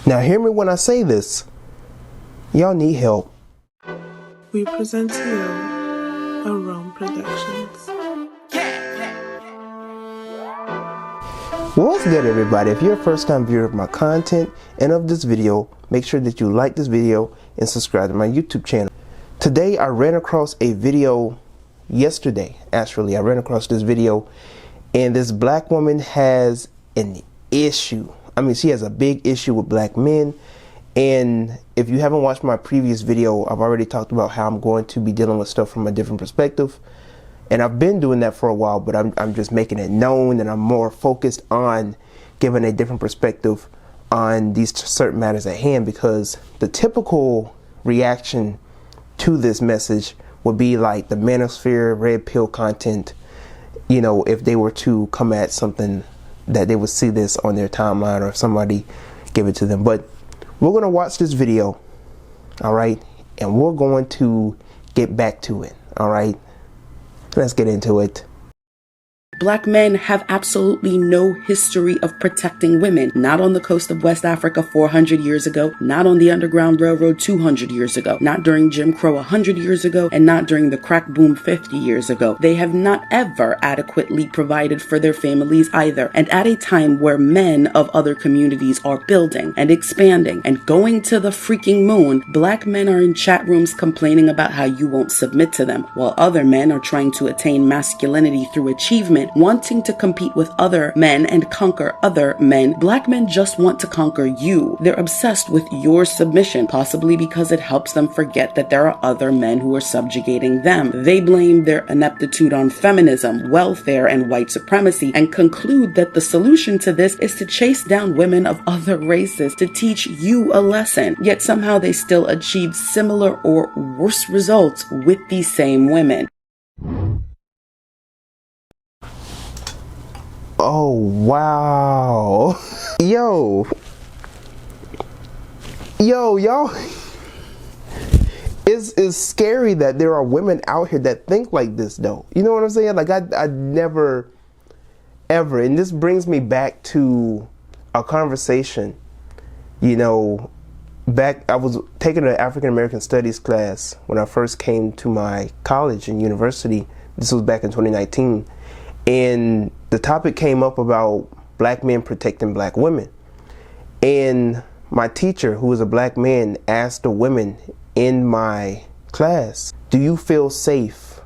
Now hear me when I say this. Y'all need help. We present to you a Rome Productions. What's good, everybody? If you're a first time viewer of my content and of this video, make sure that you like this video and subscribe to my YouTube channel. Today I ran across a video yesterday. Actually, I ran across this video, and this black woman has an issue. I mean, she has a big issue with black men. And if you haven't watched my previous video, I've already talked about how I'm going to be dealing with stuff from a different perspective. And I've been doing that for a while, but I'm just making it known, and I'm more focused on giving a different perspective on these certain matters at hand, because the typical reaction to this message would be like the manosphere, red pill content. You know, if they were to come at something, that they would see this on their timeline, or if somebody give it to them. But we're going to watch this video, all right, and we're going to get back to it, all right? Let's get into it. Black men have absolutely no history of protecting women, not on the coast of West Africa 400 years ago, not on the Underground Railroad 200 years ago, not during Jim Crow 100 years ago, and not during the crack boom 50 years ago. They have not ever adequately provided for their families either, and at a time where men of other communities are building and expanding and going to the freaking moon, black men are in chat rooms complaining about how you won't submit to them, while other men are trying to attain masculinity through achievement, wanting to compete with other men and conquer other men. Black men just want to conquer you. They're obsessed with your submission, possibly because it helps them forget that there are other men who are subjugating them. They blame their ineptitude on feminism, welfare, and white supremacy, and conclude that the solution to this is to chase down women of other races to teach you a lesson. Yet somehow they still achieve similar or worse results with these same women. Oh, wow. Yo, y'all. It's scary that there are women out here that think like this, though. You know what I'm saying? Like, I never, ever. And this brings me back to a conversation, you know, I was taking an African American Studies class when I first came to my college and university. This was back in 2019. And the topic came up about black men protecting black women. And my teacher, who was a black man, asked the women in my class, do you feel safe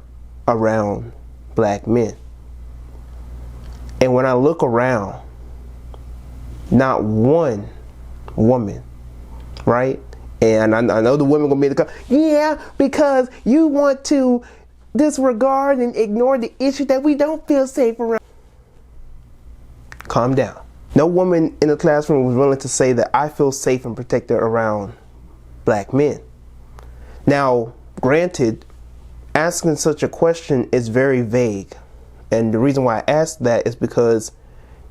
around black men? And when I look around, not one woman, right? And I know the women gonna be the yeah, because you want to disregard and ignore the issue that we don't feel safe around. Calm down. No woman in the classroom was willing to say that I feel safe and protected around black men. Now, granted, asking such a question is very vague. And the reason why I asked that is because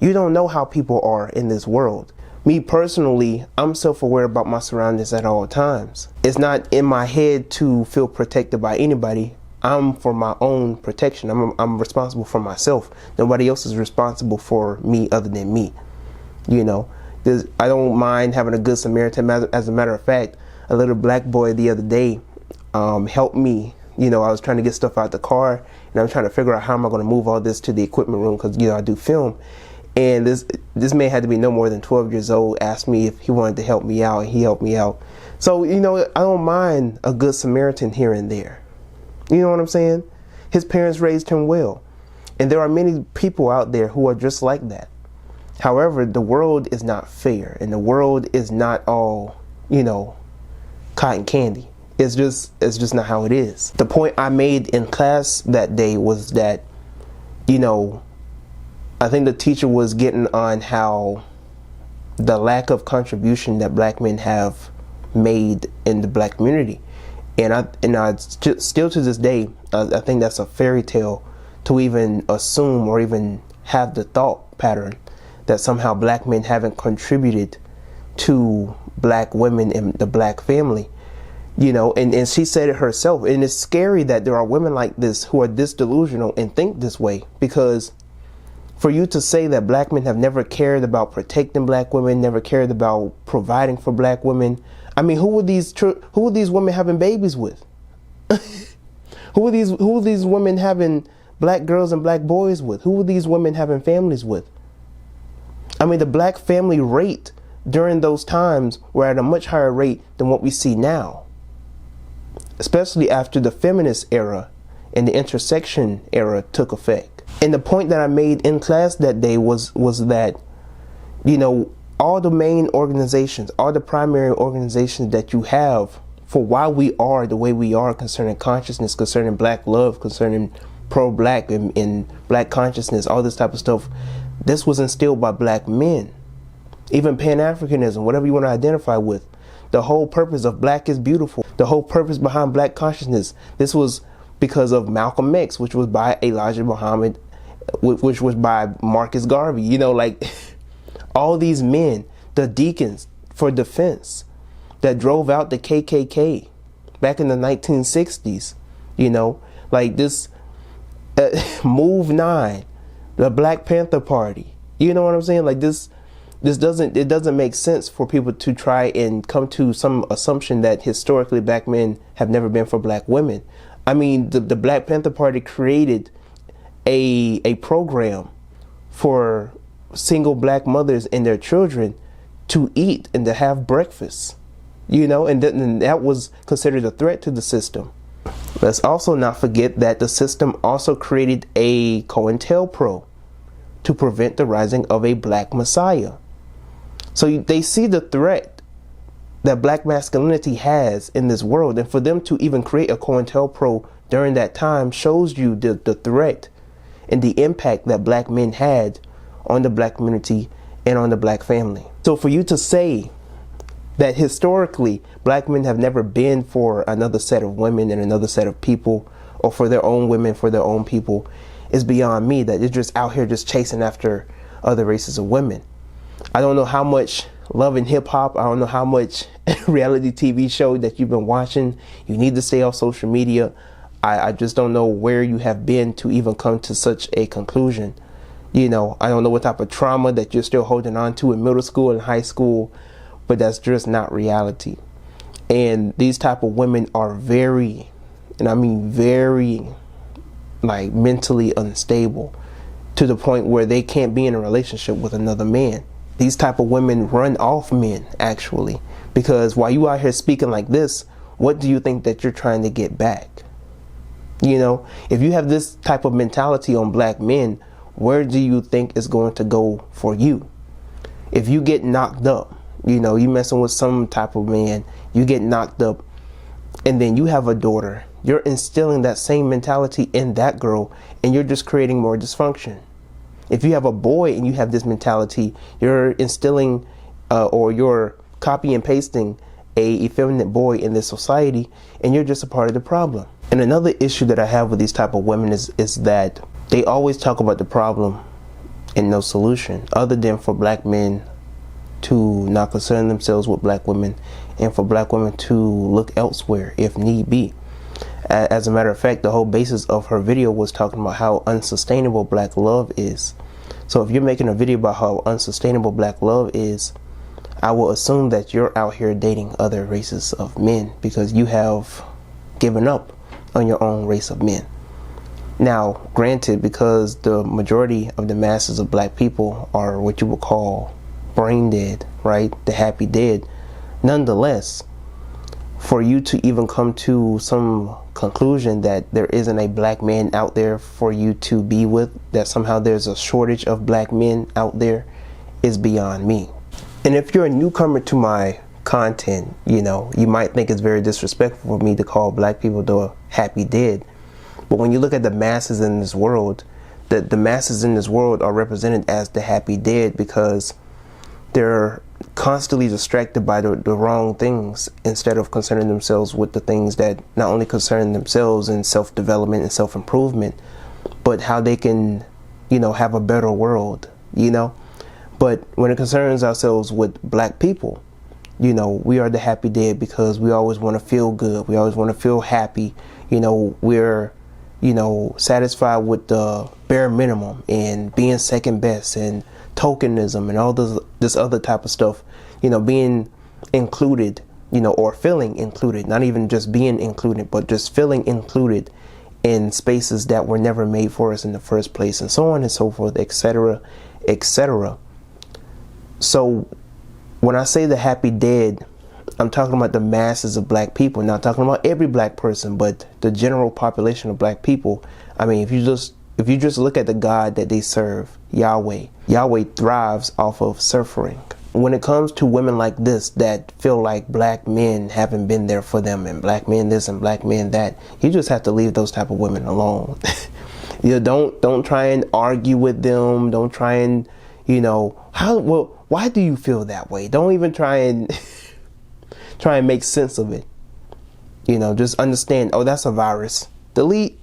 you don't know how people are in this world. Me personally, I'm self-aware about my surroundings at all times. It's not in my head to feel protected by anybody. I'm for my own protection. I'm responsible for myself. Nobody else is responsible for me other than me. You know, I don't mind having a good Samaritan. As a matter of fact, a little black boy the other day helped me. You know, I was trying to get stuff out the car, and I'm trying to figure out how am I going to move all this to the equipment room, because, you know, I do film. And this man had to be no more than 12 years old, asked me if he wanted to help me out, and he helped me out. So, you know, I don't mind a good Samaritan here and there. You know what I'm saying? His parents raised him well. And there are many people out there who are just like that. However, the world is not fair, and the world is not all, you know, cotton candy. It's just not how it is. The point I made in class that day was that, you know, I think the teacher was getting on how the lack of contribution that black men have made in the black community. And I still to this day, I think that's a fairy tale to even assume or even have the thought pattern that somehow black men haven't contributed to black women in the black family. You know, and she said it herself. And it's scary that there are women like this who are this delusional and think this way, because For you to say that black men have never cared about protecting black women, never cared about providing for black women. I mean, who were these women having babies with? Who are these women having black girls and black boys with? Who are these women having families with? I mean, the black family rate during those times were at a much higher rate than what we see now. Especially after the feminist era and the intersection era took effect. And the point that I made in class that day was that, you know, all the main organizations, all the primary organizations that you have for why we are the way we are concerning consciousness, concerning black love, concerning pro-black and black consciousness, all this type of stuff, this was instilled by black men. Even Pan-Africanism, whatever you want to identify with. The whole purpose of black is beautiful. The whole purpose behind black consciousness. This was because of Malcolm X, which was by Elijah Muhammad, which was by Marcus Garvey. You know, like all these men, the deacons for defense that drove out the KKK back in the 1960s, you know, like this Move 9, the Black Panther Party. You know what I'm saying? Like this doesn't make sense for people to try and come to some assumption that historically black men have never been for black women. I mean, the Black Panther Party created a program for single black mothers and their children to eat and to have breakfast, you know, and that was considered a threat to the system. Let's also not forget that the system also created a COINTELPRO to prevent the rising of a black messiah. So they see the threat that black masculinity has in this world, and for them to even create a COINTELPRO during that time shows you the threat and the impact that black men had on the black community and on the black family. So for you to say that historically black men have never been for another set of women and another set of people, or for their own women, for their own people, is beyond me. That they're just out here just chasing after other races of women. I don't know how much Love and Hip Hop, I don't know how much reality TV show that you've been watching. You need to stay off social media. I just don't know where you have been to even come to such a conclusion. You know, I don't know what type of trauma that you're still holding on to in middle school and high school, but that's just not reality. And these type of women are very, and I mean very, like mentally unstable to the point where they can't be in a relationship with another man. These type of women run off men, actually, because while you out here speaking like this, what do you think that you're trying to get back? You know, if you have this type of mentality on black men, where do you think it's going to go for you? If you get knocked up, you know, you messing with some type of man, you get knocked up, and then you have a daughter, you're instilling that same mentality in that girl, and you're just creating more dysfunction. If you have a boy and you have this mentality, you're instilling or you're copy and pasting a effeminate boy in this society, and you're just a part of the problem. And another issue that I have with these type of women is that they always talk about the problem and no solution, other than for black men to not concern themselves with black women and for black women to look elsewhere if need be. As a matter of fact, the whole basis of her video was talking about how unsustainable black love is. So if you're making a video about how unsustainable black love is, I will assume that you're out here dating other races of men because you have given up on your own race of men. Now, granted, because the majority of the masses of black people are what you would call brain dead, right? The happy dead. Nonetheless, for you to even come to some conclusion that there isn't a black man out there for you to be with, that somehow there's a shortage of black men out there, is beyond me. And if you're a newcomer to my content, you know, you might think it's very disrespectful for me to call black people the happy dead. But when you look at the masses in this world, the masses in this world are represented as the happy dead because they're constantly distracted by the wrong things instead of concerning themselves with the things that not only concern themselves in self-development and self-improvement, but how they can, you know, have a better world, you know. But when it concerns ourselves with black people, you know, we are the happy dead because we always want to feel good. We always want to feel happy. You know, we're, you know, satisfied with the bare minimum and being second best and tokenism and all this other type of stuff, you know, being included, you know, or feeling included, not even just being included, but just feeling included in spaces that were never made for us in the first place, and so on and so forth, etc., etc. So when I say the happy dead, I'm talking about the masses of black people, not talking about every black person, but the general population of black people. I mean, if you just look at the God that they serve, Yahweh thrives off of suffering. When it comes to women like this that feel like black men haven't been there for them, and black men this and black men that, you just have to leave those type of women alone. You know, don't try and argue with them. Don't try and, you know, why do you feel that way? Don't even try and make sense of it. You know, just understand, oh, that's a virus. Delete.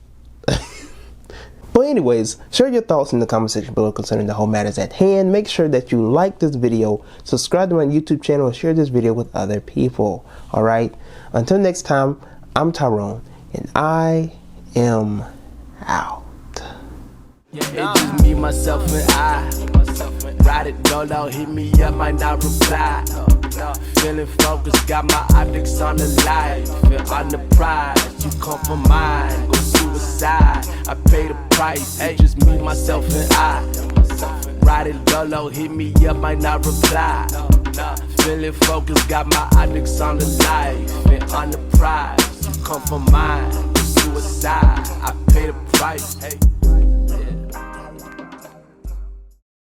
But anyways, share your thoughts in the comment section below concerning the whole matters at hand. Make sure that you like this video, subscribe to my YouTube channel, and share this video with other people. Alright? Until next time, I'm Tyrone, and I am out. It's just me, myself, and I. Ride it dolo, hit me up, might not reply. Feeling focused, got my optics on the light. Feel on the prize, you come for mine. Go suicide, I pay the price. It's just me, myself, and I. Ride it dolo, hit me up, might not reply. Feeling focused, got my optics on the light. Feel on the prize, you come for mine. Go suicide, I pay the price.